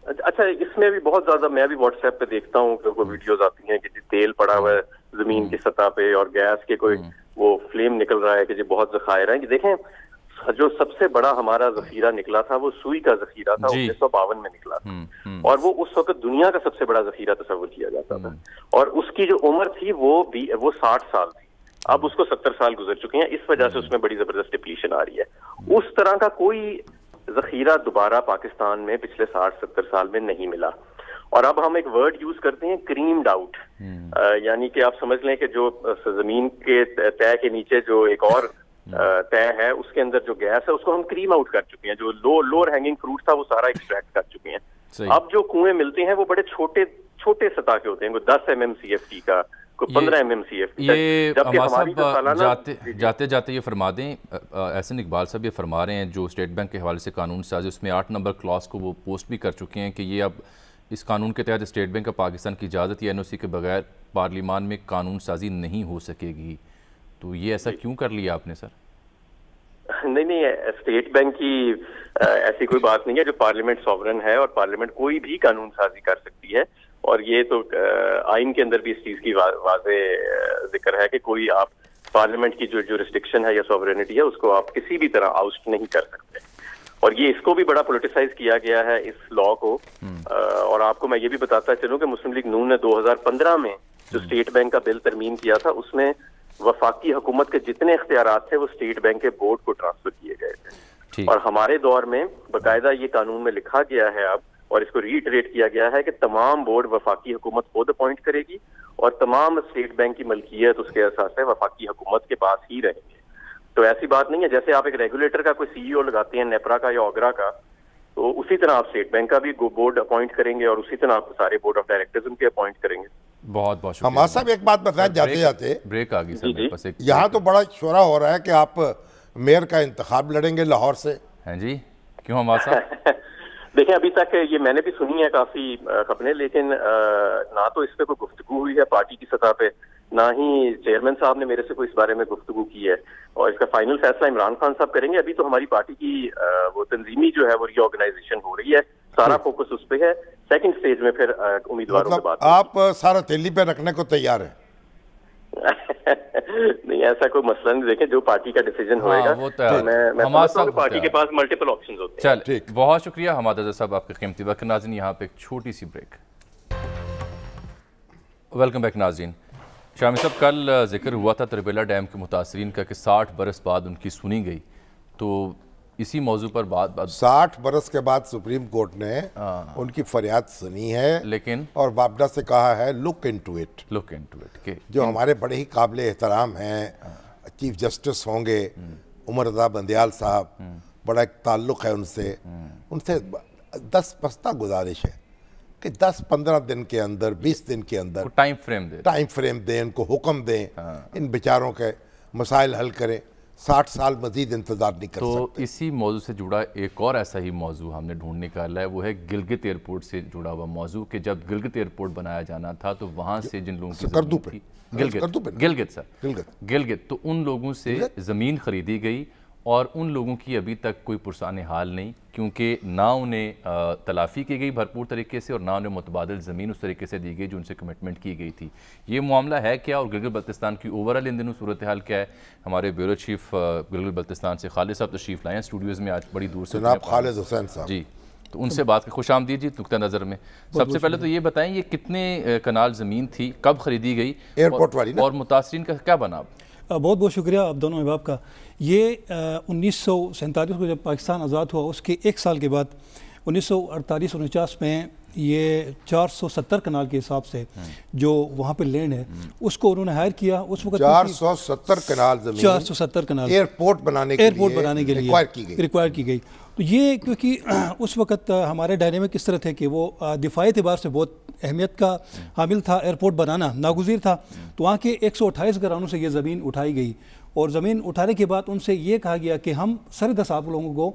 اچھا، اس میں بھی بہت زیادہ میں بھی واٹس ایپ پہ دیکھتا ہوں کہ کوئی ویڈیوز آتی ہیں کہ تیل پڑا ہوا ہے زمین کی سطح پہ اور گیس کے کوئی وہ فلیم نکل رہا ہے کہ جی بہت ذخائر ہیں. دیکھیں جو سب سے بڑا ہمارا ذخیرہ نکلا تھا وہ سوئی کا ذخیرہ تھا، 1952 میں نکلا تھا اور وہ اس وقت دنیا کا سب سے بڑا ذخیرہ تصور کیا جاتا تھا اور اس کی جو عمر تھی وہ 60 سال تھی. اب اس کو 70 سال گزر چکے ہیں، اس وجہ سے اس میں بڑی زبردست ڈپلیشن آ رہی ہے. اس طرح کا کوئی ذخیرہ دوبارہ پاکستان میں پچھلے 60-70 سال میں نہیں ملا. اور اب ہم ایک ورڈ یوز کرتے ہیں کریمڈ آؤٹ، یعنی کہ آپ سمجھ لیں کہ جو زمین کے طے کے نیچے جو ایک اور طے ہے اس کے اندر جو گیس ہے اس کو ہم کریم آؤٹ کر چکے ہیں. جو لوور ہینگنگ فروٹ تھا وہ سارا ایکسٹریکٹ کر چکے ہیں. اب جو کنویں ملتے ہیں وہ بڑے چھوٹے سطح کے ہوتے ہیں, کوئی 10 MMCFT کا, کوئی 15 MMCFT. یہ جاتے جاتے یہ فرما دیں, احسن اقبال صاحب یہ فرما رہے ہیں جو اسٹیٹ بینک کے حوالے سے قانون سازی اس میں 8 نمبر کلاس کو وہ پوسٹ بھی کر چکے ہیں کہ یہ اب اس قانون کے تحت اسٹیٹ بینک آف پاکستان کی اجازت یا NOC کے بغیر پارلیمان میں قانون سازی نہیں ہو سکے گی. تو یہ ایسا کیوں کر لیا آپ نے سر؟ نہیں, اسٹیٹ بینک کی ایسی کوئی بات نہیں ہے. جو پارلیمنٹ سوورن ہے اور پارلیمنٹ کوئی بھی قانون سازی کر سکتی ہے, اور یہ تو آئین کے اندر بھی اس چیز کی واضح ذکر ہے کہ کوئی آپ پارلیمنٹ کی جو جورسڈکشن ہے یا سوورینٹی ہے اس کو آپ کسی بھی طرح آؤسٹ نہیں کر سکتے. اور یہ اس کو بھی بڑا پولیٹیسائز کیا گیا ہے اس لا کو. اور آپ کو میں یہ بھی بتاتا چلوں کہ مسلم لیگ نون نے 2015 میں جو اسٹیٹ بینک کا بل ترمیم کیا تھا اس میں وفاقی حکومت کے جتنے اختیارات تھے وہ اسٹیٹ بینک کے بورڈ کو ٹرانسفر کیے گئے تھے. اور ہمارے دور میں باقاعدہ یہ قانون میں لکھا گیا ہے اب, اور اس کو ریٹریٹ کیا گیا ہے کہ تمام بورڈ وفاقی حکومت خود اپوائنٹ کرے گی اور تمام اسٹیٹ بینک کی ملکیت اس کے اساس سے وفاقی حکومت کے پاس ہی رہیں گے. تو ایسی بات نہیں ہے جیسے آپ ایک ریگولیٹر کا کوئی CEO لگاتے ہیں نیپرا کا یا اوگرا کا, تو اسی طرح آپ اسٹیٹ بینک کا بھی بورڈ اپوائنٹ کریں گے اور اسی طرح آپ سارے بورڈ آف ڈائریکٹرز ان کے اپوائنٹ کریں گے. بہت بہت شکریہ. حماد صاحب ایک بات بتائیں جاتے جاتے, بریک آ گئی سر, یہاں تو بڑا شورا ہو رہا ہے کہ آپ میئر کا انتخاب لڑیں گے لاہور سے. ہیں جی, کیوں حماد صاحب؟ دیکھیں ابھی تک یہ میں نے بھی سنی ہے کافی خبریں, لیکن نہ تو اس پہ کوئی گفتگو ہوئی ہے پارٹی کی سطح پہ, نہ ہی چیئرمین صاحب نے میرے سے کوئی اس بارے میں گفتگو کی ہے, اور اس کا فائنل فیصلہ عمران خان صاحب کریں گے. ابھی تو ہماری پارٹی کی وہ تنظیمی جو ہے وہ ری آرگنائزیشن ہو رہی ہے, سارا فوکس اس پہ ہے. سیکنڈ سٹیج میں پھر امیدواروں کی بات. آپ سارا تیلی پہ رکھنے کو تیار ہیں؟ نہیں, ایسا کوئی مسئلہ نہیں. دیکھیں جو پارٹی کا ڈیسیجن ہوئے گا, میں سمجھتا ہوں کہ پارٹی کے پاس ملٹیپل آپشنز ہوتے ہیں. چل, بہت شکریہ حماد اظہر صاحب آپ کے قیمتی وقت. ناظرین یہاں پہ ایک چھوٹی سی بریک. ویلکم بیک ناظرین. شامی صاحب کل ذکر ہوا تھا تربیلا ڈیم کے متاثرین کا کہ 60 برس بعد ان کی سنی گئی, تو اسی موضوع پر بات 60 برس کے بعد سپریم کورٹ نے ان کی فریاد سنی ہے, لیکن اور وابڈا سے کہا ہے لک انٹو اٹ. کہ جو ہمارے بڑے ہی قابل احترام ہیں چیف جسٹس ہوں گے عمر رضا بندیال صاحب, بڑا ایک تعلق ہے ان سے 10 پستہ گزارش ہے کہ 10-15 دن کے اندر 20 دن کے اندر ٹائم فریم دیں, ان کو حکم دیں, ان بیچاروں کے مسائل حل کریں. 60 سال مزید انتظار نہیں کر سکتے. تو اسی موضوع سے جڑا ایک اور ایسا ہی موضوع ہم نے ڈھونڈ نکالا ہے, وہ ہے گلگت ایئرپورٹ سے جڑا ہوا موضوع کہ جب گلگت ایئرپورٹ بنایا جانا تھا تو وہاں سے جن لوگوں کی گلگت تو ان لوگوں سے زمین خریدی گئی, اور ان لوگوں کی ابھی تک کوئی پرسان حال نہیں, کیونکہ نہ انہیں تلافی کی گئی بھرپور طریقے سے اور نہ انہیں متبادل زمین اس طریقے سے دی گئی جو ان سے کمٹمنٹ کی گئی تھی. یہ معاملہ ہے کیا, اور گلگت بلتستان کی اوورال ان دنوں صورتحال کیا ہے؟ ہمارے بیورو چیف گلگت بلتستان سے خالد صاحب تشریف لائے ہیں اسٹوڈیوز میں آج بڑی دور سے. جناب خالد حسین صاحب جی, تو ان سے بات خوش آمدید جی. نقطہ نظر میں سب سے پہلے تو یہ بتائیں یہ کتنے کنال زمین تھی, کب خریدی گئی, ایئرپورٹ والی, اور متاثرین کا کیا بنا؟ بہت بہت شکریہ آپ دونوں احباب کا. یہ 1947 کو جب پاکستان آزاد ہوا اس کے 1 سال کے بعد 1948-49 میں یہ 470 کنال کے حساب سے جو وہاں پہ لینڈ ہے اس کو انہوں نے ہائر کیا. اس وقت 470 کنال زمین 470 کنال ایئرپورٹ بنانے کے لیے ریکوائر کی گئی. تو یہ کیونکہ اس وقت ہمارے ڈائنامک اس طرح تھے کہ وہ دفاعی اعتبار سے بہت اہمیت کا حامل تھا, ایئرپورٹ بنانا ناگزیر تھا. تو وہاں کے 128 گھرانوں سے یہ زمین اٹھائی گئی, اور زمین اٹھانے کے بعد ان سے یہ کہا گیا کہ ہم سرد آپ لوگوں کو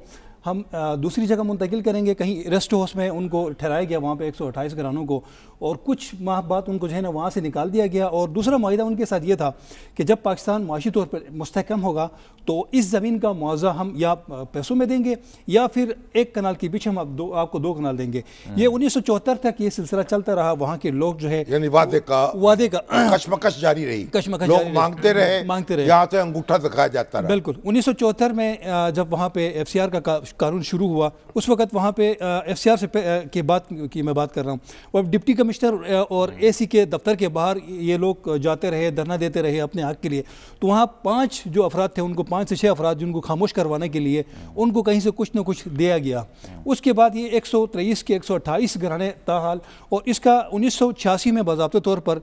ہم دوسری جگہ منتقل کریں گے. کہیں ریسٹ ہاؤس میں ان کو ٹھہرایا گیا وہاں پہ 128 گھرانوں کو, اور کچھ ماہ بعد ان کو جو ہے نا وہاں سے نکال دیا گیا. اور دوسرا معاہدہ ان کے ساتھ یہ تھا کہ جب پاکستان معاشی طور پر مستحکم ہوگا تو اس زمین کا معاوضہ ہم یا پیسوں میں دیں گے یا پھر 1 کنال کے پیچھے ہم آپ کو 2 کنال دیں گے. یہ 1974 تک یہ سلسلہ چلتا رہا. وہاں کے لوگ جو ہے یعنی وعدے کا کشمکش جاری رہی, لوگ مانگتے رہے, یہاں سے انگوٹھا دکھایا جاتا رہا. بالکل 1974 میں جب وہاں پہ FCR کا قانون شروع ہوا اس وقت وہاں پہ FCR سے کے بعد کی میں بات کر رہا ہوں، اور ڈپٹی کمشنر اور AC کے دفتر کے باہر یہ لوگ جاتے رہے، دھرنا دیتے رہے اپنے حق کے لیے. تو وہاں 5 جو افراد تھے، ان کو 5 سے 6 افراد جن کو خاموش کروانے کے لیے ان کو کہیں سے کچھ نہ کچھ دیا گیا. اس کے بعد یہ 123 کے 128 گھرانے تاحال، اور اس کا 1986 میں باضابطہ طور پر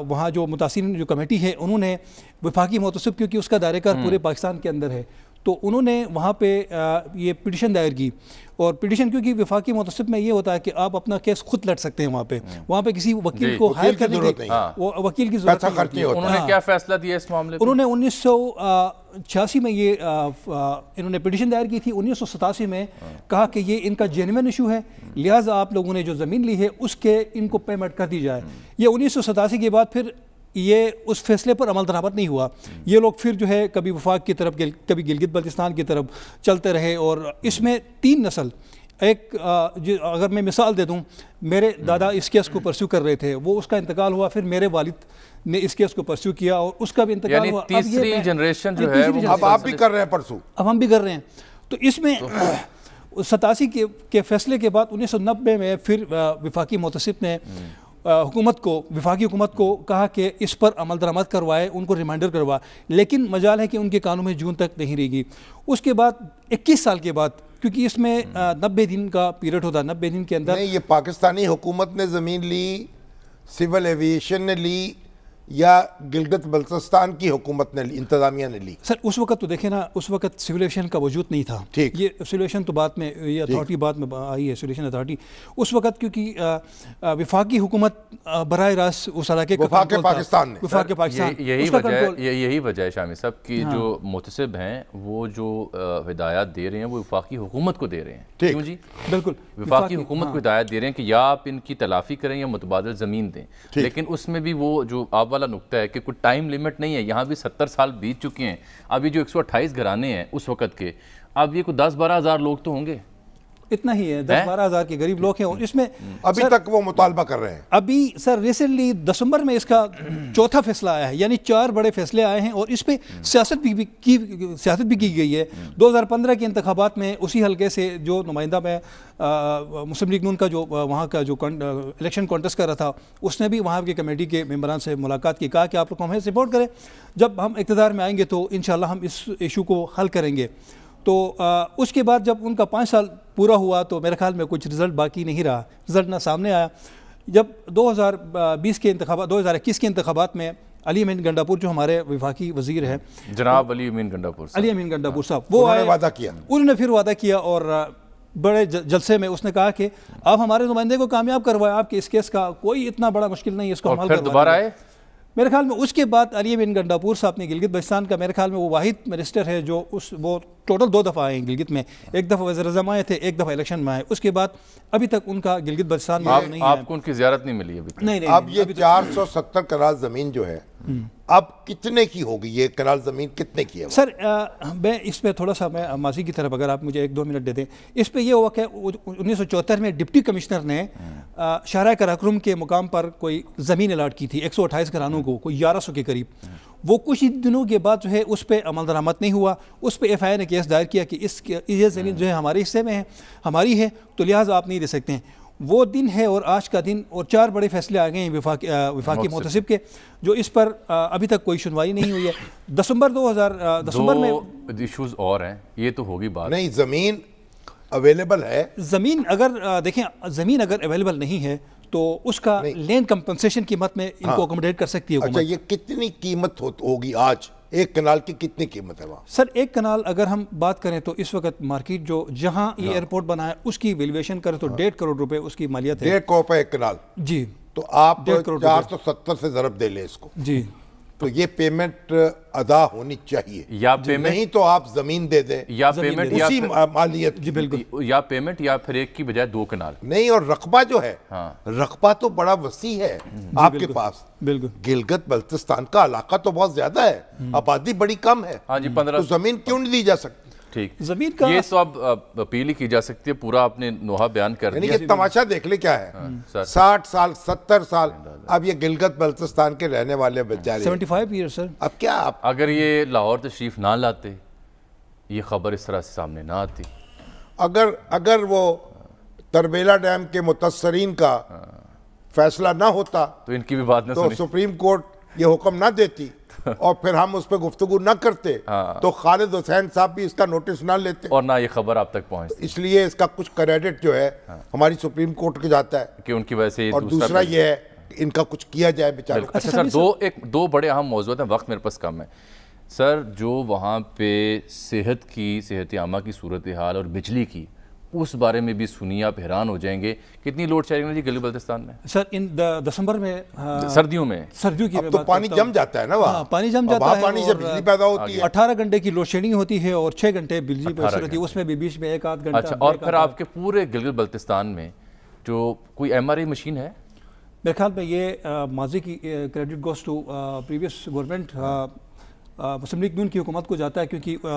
وہاں جو متاثرین جو کمیٹی ہے انہوں نے وفاقی محتسب، کیونکہ اس کا دائرہ کار پورے پاکستان کے اندر ہے، تو انہوں نے وہاں پہ یہ پٹیشن دائر کی. اور پٹیشن کیونکہ وفاقی محتسب میں یہ ہوتا ہے کہ آپ اپنا کیس خود لڑ سکتے ہیں، وہاں پہ کسی وکیل کو ہائر کرنے کی وکیل کی ضرورت نہیں ہوتی. انہوں نے کیا فیصلہ دیا اس معاملے پہ؟ انہوں نے 1986 میں یہ انہوں نے پٹیشن دائر کی تھی. 1987 میں کہا کہ یہ ان کا جینوین ایشو ہے، لہٰذا آپ لوگوں نے جو زمین لی ہے اس کے ان کو پیمنٹ کر دی جائے. یہ 1987 کے بعد پھر یہ اس فیصلے پر عمل درآمد نہیں ہوا. یہ لوگ پھر جو ہے کبھی وفاق کی طرف، کبھی گلگت بلتستان کی طرف چلتے رہے، اور اس میں 3 نسل. ایک اگر میں مثال دے دوں، میرے دادا اس کیس کو پرسیو کر رہے تھے، وہ اس کا انتقال ہوا، پھر میرے والد نے اس کیس کو پرسیو کیا اور اس کا بھی انتقال ہوا. یعنی تیسری جنریشن جو ہے اب آپ بھی کر رہے ہیں پرسو، اب ہم بھی کر رہے ہیں. تو اس میں 87 کے فیصلے کے بعد 1990 میں پھر وفاقی محتسب نے وفاقی حکومت کو کہا کہ اس پر عمل درآمد کروائے، ان کو ریمائنڈر کروا، لیکن مجال ہے کہ ان کے قانون میں جون تک نہیں رہے گی. اس کے بعد 21 سال کے بعد، کیونکہ اس میں 90 دن کا پیریڈ ہوتا ہے، 90 دن کے اندر. نہیں، یہ پاکستانی حکومت نے زمین لی، سول ایویشن نے لی، یا گلگت بلتستان کی حکومت نے لی، انتظامیہ نے لی؟ سر اس وقت تو دیکھیں نا، اس وقت سول ایویشن کا وجود نہیں تھا. یہ سول ایویشن تو بعد میں، یہ اتھارٹی بعد میں آئی ہے، سول ایویشن اتھارٹی. اس وقت کیونکہ وفاقی حکومت براہ راست اس علاقے کا وفاق پاکستان نے، وفاق پاکستان، یہی وجہ ہے شامی صاحب کہ جو محتسب ہیں وہ جو ہدایات دے رہے ہیں وہ وفاقی حکومت کو دے رہے ہیں. کیوں جی؟ بالکل وفاقی حکومت کو ہدایت دے رہے ہیں کہ یا آپ ان کی تلافی کریں یا متبادل زمین دیں. لیکن اس میں بھی وہ جو آپ والا نقطہ ہے کہ کوئی ٹائم لیمٹ نہیں ہے. یہاں بھی 70 سال بیت چکے ہیں. ابھی جو 128 گھرانے ہیں اس وقت کے، اب یہ کوئی 10-12 ہزار لوگ تو ہوں گے، اتنا ہی ہے، 10-12 ہزار کے غریب لوگ ہیں. اور اس میں ابھی تک وہ مطالبہ کر رہے ہیں. ابھی سر ریسنٹلی دسمبر میں اس کا 4تھا فیصلہ آیا ہے، یعنی 4 بڑے فیصلے آئے ہیں، اور اس پہ سیاست بھی کی گئی ہے. 2015 کے انتخابات میں اسی حلقے سے جو نمائندہ میں مسلم لیگ نون کا جو وہاں کا جو الیکشن کانٹیسٹ کر رہا تھا، اس نے بھی وہاں کی کمیٹی کے ممبران سے ملاقات کی، کہا کہ آپ لوگ ہمیں سپورٹ کریں، جب ہم اقتدار میں آئیں گے تو انشاءاللہ ہم اس ایشو کو حل کریں گے. تو اس کے بعد جب ان کا 5 سال پورا ہوا تو میرے خیال میں کچھ رزلٹ باقی نہیں رہا، رزلٹ نہ سامنے آیا. جب 2021 کے انتخابات میں علی امین گنڈاپور جو ہمارے وفاقی وزیر ہیں، جناب علی امین گنڈاپور صاحب، وہ آئے، وعدہ کیا، انہوں نے پھر وعدہ کیا، اور بڑے جلسے میں اس نے کہا کہ آپ ہمارے نمائندے کو کامیاب کروائے، آپ کے اس کیس کا کوئی اتنا بڑا مشکل نہیں ہے، اس کو حل کروا. دوبارہ آئے میرے خیال میں. اس کے بعد علی امین گنڈاپور صاحب نے گلگت بلتستان کا، میرے خیال میں وہ واحد منسٹر ہے جو وہ ٹوٹل 2 دفعہ آئے ہیں گلگت میں. ایک دفعہ وزیر اعظم آئے تھے، ایک دفعہ الیکشن میں آئے. اس کے بعد ابھی تک ان کا گلگت بلتستان میں نہیں ہے. آپ کو ان کی زیارت نہیں ملی ابھی تک؟ نہیں. اب یہ 470 کنال زمین جو ہے، اب کتنے کی ہوگی یہ کنال زمین، کتنے کی ہے؟ سر میں اس پہ تھوڑا سا میں ماضی کی طرف اگر آپ مجھے 1-2 منٹ دے دیں. اس پہ یہ ہوا کہ 1974 میں ڈپٹی کمشنر نے شاہراہ قراقرم کے مقام پر کوئی زمین الاٹ کی تھی 128 گھرانوں کو، کوئی 1100 کے قریب. وہ کچھ دنوں کے بعد جو ہے اس پہ عمل درآمد نہیں ہوا. اس پہ FIA نے کیس دائر کیا کہ یہ زمین جو ہے ہمارے حصے میں ہے، ہماری ہے، تو لہٰذا آپ نہیں دے سکتے ہیں. وہ دن ہے اور آج کا دن، اور 4 بڑے فیصلے آ گئے ہیں وفاقی محتسب کے، جو اس پر ابھی تک کوئی سنوائی نہیں ہوئی ہے. دسمبر میں ایشوز اور ہیں، یہ تو ہوگی بات. نہیں، زمین اویلیبل ہے. زمین اگر دیکھیں، زمین اگر اویلیبل نہیں ہے تو اس کا لینڈ کمپنسیشن قیمت میں ان کو اکوموڈیٹ کر سکتی ہے حکومت. اچھا، یہ کتنی قیمت ہوگی آج؟ ایک کنال کی کتنی قیمت ہے وہاں؟ سر ایک کنال اگر ہم بات کریں تو اس وقت مارکیٹ جو جہاں یہ ایئرپورٹ بنا ہے اس کی ویلیویشن کریں تو 1.5 کروڑ روپے اس کی مالیت ہے. 1.5 کروڑ روپے ایک کنال؟ جی. تو آپ 470 سے ضرب دے لیں اس کو. جی. تو یہ پیمنٹ ادا ہونی چاہیے، یا پیمنٹ نہیں تو آپ زمین دے دیں، یا پیمنٹ اسی مالیت. جی بالکل. یا پیمنٹ یا پھر ایک کی بجائے 2 کنال. نہیں، اور رقبہ جو ہے، رقبہ تو بڑا وسیع ہے آپ کے پاس. بالکل. گلگت بلتستان کا علاقہ تو بہت زیادہ ہے، آبادی بڑی کم ہے. ہاں جی، 15. تو زمین کیوں نہیں دی جا سکتی؟ ٹھیک، زمین کا یہ تو اب اپیل ہی کی جا سکتی ہے. پورا آپ نے نوحہ بیان کر دیا. یعنی کہ تماشا دیکھ لے کیا ہے، 60 سال 70 سال اب یہ گلگت بلتستان کے رہنے والے بیچارے 75 ایئر سر. اب کیا اگر یہ لاہور تشریف نہ لاتے، یہ خبر اس طرح سے سامنے نہ آتی. اگر وہ تربیلا ڈیم کے متاثرین کا فیصلہ نہ ہوتا تو ان کی بھی بات نہ تو سنی، سپریم کورٹ یہ حکم نہ دیتی اور پھر ہم اس پہ گفتگو نہ کرتے تو خالد حسین صاحب بھی اس کا نوٹس نہ لیتے اور نہ یہ خبر آپ تک پہنچتی، اس لیے اس کا کچھ کریڈٹ جو ہے ہماری سپریم کورٹ کے جاتا ہے کہ ان کی وجہ سے اور دوسرا یہ ہے کہ ان کا کچھ کیا جائے بیچاروں کا۔ اچھا سر، دو بڑے اہم موضوعات ہیں، وقت میرے پاس کم ہے سر۔ جو وہاں پہ صحت عامہ کی صورتحال اور بجلی کی، اس بارے میں بھی سنیے، آپ حیران ہو جائیں گے کتنی لوڈ شیڈنگ ہے جی گلگت بلتستان میں سر۔ ان دسمبر میں سردیوں کی اب تو پانی جم جاتا ہے نا وہاں، پانی جم جاتا ہے، پانی سے بجلی پیدا ہوتی ہے، 18 گھنٹے کی لوڈ شیڈنگ ہوتی ہے اور 6 گھنٹے بجلی میسر ہوتی ہے، اس میں بھی بیچ میں 1-8 گھنٹہ۔ اچھا، اور پھر آپ کے پورے گلگت بلتستان میں جو کوئی MRI مشین ہے؟ میرے خیال میں یہ ماضی کی credit goes to previous government, Muslim League Noon کی حکومت کو جاتا ہے، کیونکہ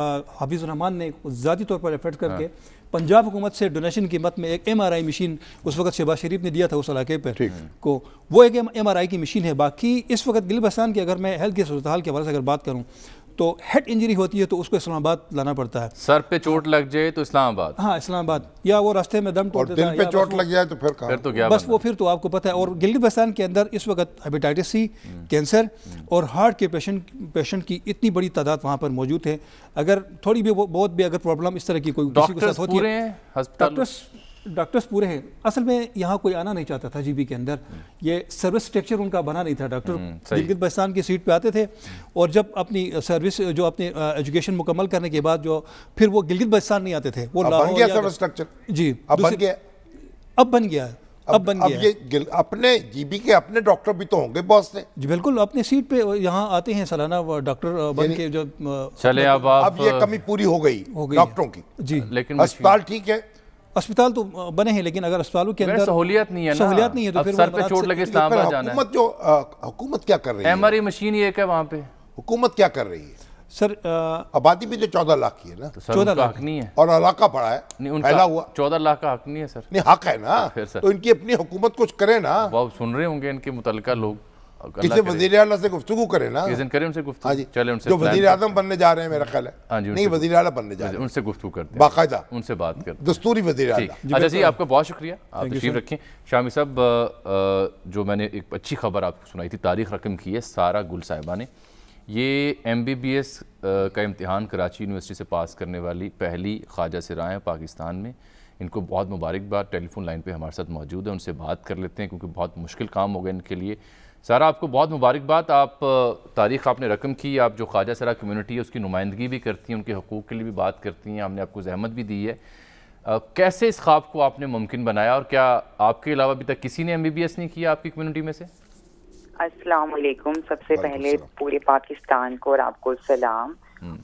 حافظ الرحمان نے ذاتی طور پر ایفرٹ کر کے پنجاب حکومت سے ڈونیشن کی قیمت میں ایک MRI مشین اس وقت شہباز شریف نے دیا تھا اس علاقے پر کو، وہ ایک MRI کی مشین ہے۔ باقی اس وقت گلگت بلتستان کی اگر میں ہیلتھ کی صورتحال کے حوالے سے اگر بات کروں تو ہیڈ انجری ہوتی ہے تو اس کو اسلام آباد لانا پڑتا ہے، سر پہ چوٹ لگ جائے تو اسلام آباد، ہاں اسلام آباد، یا وہ راستے میں دم توڑ دیتا ہے، اور دل پہ چوٹ لگ جائے تو پھر کہاں، تو کیا بس وہ پھر تو آپ کو پتہ ہے۔ اور گلگت بلتستان کے اندر اس وقت ہیپیٹائٹس سی، کینسر اور ہارٹ کے پیشنٹ کی اتنی بڑی تعداد وہاں پر موجود ہے، اگر تھوڑی بھی بہت بھی اگر پرابلم اس طرح کی کوئی کسی کے ساتھ ہوتی ہے، ڈاکٹرز پورے ہیں۔ اصل میں یہاں کوئی آنا نہیں چاہتا تھا GB کے اندر، یہ سروس سٹرکچر ان کا بنا نہیں تھا۔ ڈاکٹر گلگت بلتستان کی سیٹ پہ آتے تھے اور جب اپنی سروس جو اپنی ایجوکیشن مکمل کرنے کے بعد جو پھر وہ گلگت بلتستان نہیں آتے تھے، وہ بن گیا سروس سٹرکچر، جی اب بن گیا، اب بن گیا یہ اپنے GB کے اپنے ڈاکٹر بھی تو ہوں گے بہت سے، جی بالکل، اپنی سیٹ پہ یہاں آتے ہیں سالانہ ڈاکٹر بن کے جو چلے اب یہ کمی پوری ہو گئی ڈاکٹروں کی، جی لیکن اسپتال ٹھیک ہے، اسپتال تو بنے ہیں لیکن اگر اسپتالوں کے اندر سہولیات نہیں ہے نا، تو پھر سر پہ چوٹ لگے اسلام آباد جانا ہے۔ حکومت کیا کر رہی ہے؟ MRI مشین ہی ایک ہے وہاں پہ، حکومت کیا کر رہی ہے؟ سر آبادی بھی تو 14 لاکھ کی ہے نا، 14 لاکھ حق نہیں ہے، اور علاقہ بڑا ہے، پھیلا ہوا، 14 لاکھ کا حق نہیں ہے سر، نہیں حق ہے نا، تو ان کی اپنی حکومت کچھ کرے نا، وہ سن رہے ہوں گے ان کے متعلقہ لوگ، کسی وزیر اعلیٰ سے گفتگو کرے نا، کریں ان سے گفتگو، چلے ان سے جو وزیر اعظم بننے جا رہے ہیں میرا خیال ہے، نہیں وزیر اعلیٰ بننے جا رہے ہیں، ان سے گفتگو کرتے ہیں، باقاعدہ ان سے بات کرتے ہیں، دستوری وزیر اعلیٰ۔ اچھا جی، آپ کا بہت شکریہ، آپ تشریف رکھیں۔ شامی صاحب، جو میں نے ایک اچھی خبر آپ کو سنائی تھی، تاریخ رقم کی ہے سارا گل صاحبہ نے، یہ MBBS کا امتحان کراچی یونیورسٹی سے پاس کرنے والی پہلی خواجہ سرا ہیں پاکستان میں، ان کو بہت مبارکباد۔ ٹیلی فون لائن پہ ہمارے ساتھ موجود ہیں، ان سے بات کر لیتے ہیں کیونکہ بہت مشکل کام ہو گیا ان کے لیے۔ سارا، آپ کو بہت مبارکباد، آپ تاریخ آپ نے رقم کی، آپ جو خواجہ سرا کمیونٹی ہے اس کی نمائندگی بھی کرتی ہیں، ان کے حقوق کے لیے بھی بات کرتی ہیں، ہم نے آپ کو زحمت بھی دی ہے۔ کیسے اس خواب کو آپ نے ممکن بنایا، اور کیا آپ کے علاوہ ابھی تک کسی نے MBBS نہیں کیا آپ کی کمیونٹی میں سے؟ السلام علیکم، سب سے پہلے پورے پاکستان کو اور آپ کو سلام،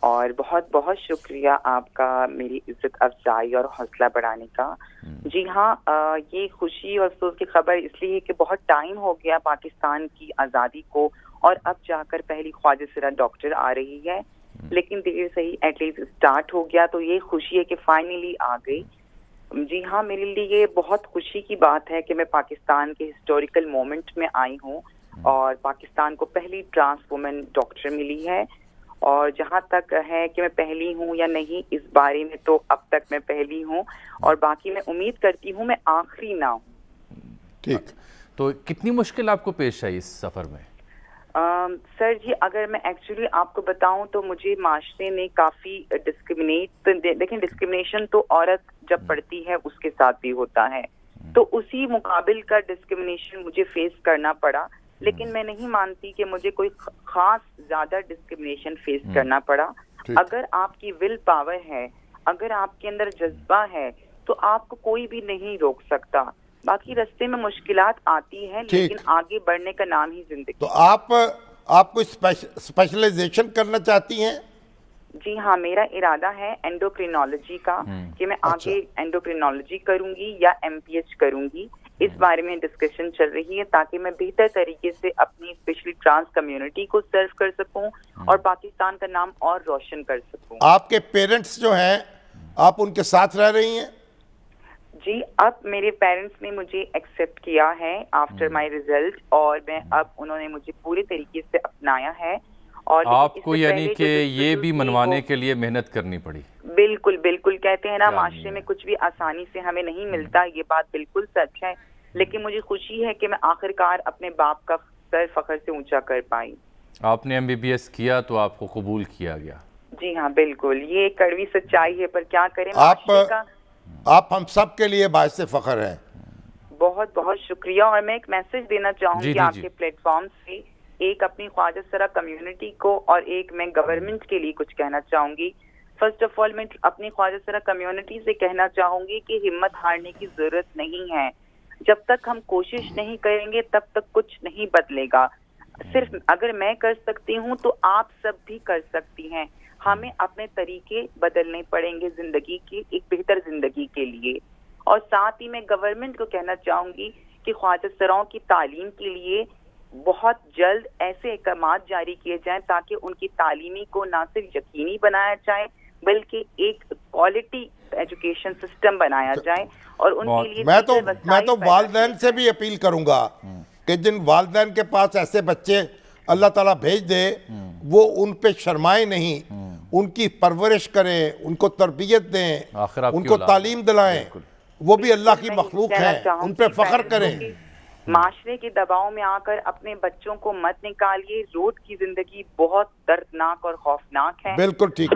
اور بہت بہت شکریہ آپ کا میری عزت افزائی اور حوصلہ بڑھانے کا۔ جی ہاں، یہ خوشی اور افسوس کی خبر اس لیے کہ بہت ٹائم ہو گیا پاکستان کی آزادی کو، اور اب جا کر پہلی خواجہ سرا ڈاکٹر آ رہی ہے، لیکن دیر سے ہی ایٹ لیسٹ اسٹارٹ ہو گیا، تو یہ خوشی ہے کہ فائنلی آ گئی۔ جی ہاں، میرے لیے یہ بہت خوشی کی بات ہے کہ میں پاکستان کے ہسٹوریکل مومنٹ میں آئی ہوں اور پاکستان کو پہلی ٹرانس وومن ڈاکٹر ملی ہے، اور جہاں تک ہے کہ میں پہلی ہوں یا نہیں اس بارے میں تو اب تک میں پہلی ہوں، اور باقی میں امید کرتی ہوں میں آخری نہ ہوں۔ ٹھیک، تو کتنی مشکل آپ کو پیش آئی اس سفر میں؟ سر جی، اگر میں ایکچولی آپ کو بتاؤں تو مجھے معاشرے نے کافی دیکھیں ڈسکریمنیشن تو عورت جب پڑھتی ہے اس کے ساتھ بھی ہوتا ہے، تو اسی مقابل کا ڈسکریمنیشن مجھے فیس کرنا پڑا، لیکن میں نہیں مانتی کہ مجھے کوئی خاص زیادہ ڈسکریمنیشن فیس کرنا پڑا۔ اگر آپ کی ول پاور ہے، اگر آپ کے اندر جذبہ ہے، تو آپ کو کوئی بھی نہیں روک سکتا۔ باقی رستے میں مشکلات آتی ہیں، لیکن آگے بڑھنے کا نام ہی زندگی۔ تو آپ کو اسپیشلائزیشن کرنا چاہتی ہیں؟ جی ہاں، میرا ارادہ ہے انڈوکرینالوجی کا، کہ میں آگے انڈوکرینالوجی کروں گی یا MPH کروں گی، اس بارے میں ڈسکشن چل رہی ہے، تاکہ میں بہتر طریقے سے اپنی اسپیشلی ٹرانس کمیونٹی کو سرو کر سکوں اور پاکستان کا نام اور روشن کر سکوں۔ آپ کے پیرنٹس جو ہیں، آپ ان کے ساتھ رہ رہی ہیں؟ جی، اب میرے پیرنٹس نے مجھے ایکسیپٹ کیا ہے آفٹر مائی ریزلٹ، اور میں اب انہوں نے مجھے پورے طریقے سے اپنایا ہے، اور آپ کو یعنی کہ یہ بھی منوانے کے لیے محنت کرنی پڑی؟ بالکل بالکل، کہتے ہیں نا معاشرے میں کچھ بھی آسانی سے ہمیں نہیں ملتا، یہ بات بالکل سچ ہے، لیکن مجھے خوشی ہے کہ میں آخر کار اپنے باپ کا سر فخر سے اونچا کر پائی۔ آپ نے MBBS کیا تو آپ کو قبول کیا گیا؟ جی ہاں بالکل، یہ ایک کڑوی سچائی ہے، پر کیا کریں، آپ ہم سب کے لیے باعث فخر ہیں۔ بہت بہت شکریہ، اور میں ایک میسج دینا چاہوں گی آپ کے پلیٹ فارم سے، ایک اپنی خواجہ سرا کمیونٹی کو اور ایک میں گورنمنٹ کے لیے کچھ کہنا چاہوں گی۔ فرسٹ آف آل میں اپنی خواجہ سرا کمیونٹی سے کہنا چاہوں گی کہ ہمت ہارنے کی ضرورت نہیں ہے، جب تک ہم کوشش نہیں کریں گے تب تک کچھ نہیں بدلے گا، صرف اگر میں کر سکتی ہوں تو آپ سب بھی کر سکتی ہیں، ہمیں اپنے طریقے بدلنے پڑیں گے زندگی کی ایک بہتر زندگی کے لیے۔ اور ساتھ ہی میں گورنمنٹ کو کہنا چاہوں گی کہ خواجہ سراؤں کی تعلیم کے لیے بہت جلد ایسے اقدامات جاری کیے جائیں تاکہ ان کی تعلیمی کو نہ صرف یقینی بنایا جائے بلکہ ایک کوالٹی ایجوکیشن سسٹم بنایا جائے، اور ان کے لیے میں تو والدین سے بھی اپیل کروں گا کہ جن والدین کے پاس ایسے بچے اللہ تعالیٰ بھیج دے وہ ان پہ شرمائے نہیں، ان کی پرورش کریں، ان کو تربیت دیں، ان کو تعلیم دلائیں، وہ بھی اللہ کی مخلوق ہیں، ان پہ فخر کریں۔ معاشرے کے دباؤ میں آ کر اپنے بچوں کو مت نکالیے، روڈ کی زندگی بہت دردناک اور خوفناک ہے، بالکل ٹھیک،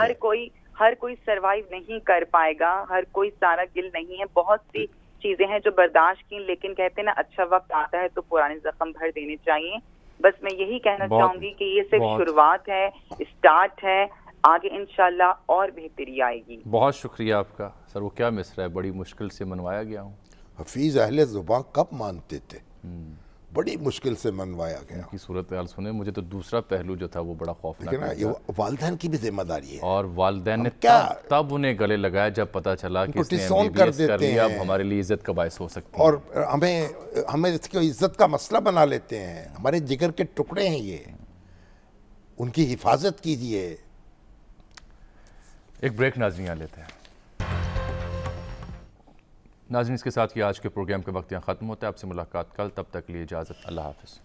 ہر کوئی سروائیو نہیں کر پائے گا، ہر کوئی سارا گل نہیں ہے، بہت سی چیزیں ہیں جو برداشت کی، لیکن کہتے ہیں نا اچھا وقت آتا ہے تو پرانے زخم بھر دینے چاہیے۔ بس میں یہی کہنا چاہوں گی کہ یہ صرف شروعات ہے، اسٹارٹ ہے، آگے انشاءاللہ اور بہتری آئے گی۔ بہت شکریہ آپ کا سر۔ وہ کیا مصرع ہے، بڑی مشکل سے منوایا گیا ہوں۔ حفیظ اہل زبان کب مانتے تھے، بڑی مشکل سے منوایا گیا۔ کی صورتحال سنیں، مجھے تو دوسرا پہلو جو تھا وہ بڑا خوفناک ہے، یہ والدین کی بھی ذمہ داری ہے، اور والدین نے تب انہیں گلے لگایا جب پتا چلا کہ اس نے MBBS کر لیا، اب ہمارے لیے عزت کا باعث ہو سکتی ہے، اور ہمیں اس کی عزت کا مسئلہ بنا لیتے ہیں، ہمارے جگر کے ٹکڑے ہیں یہ، ان کی حفاظت کیجئے۔ ایک بریک ناظرین یہاں لیتے ہیں۔ ناظرین اس کے ساتھ یہ آج کے پروگرام کے وقت یہاں ختم ہوتا ہے، آپ سے ملاقات کل، تب تک لیے اجازت، اللہ حافظ۔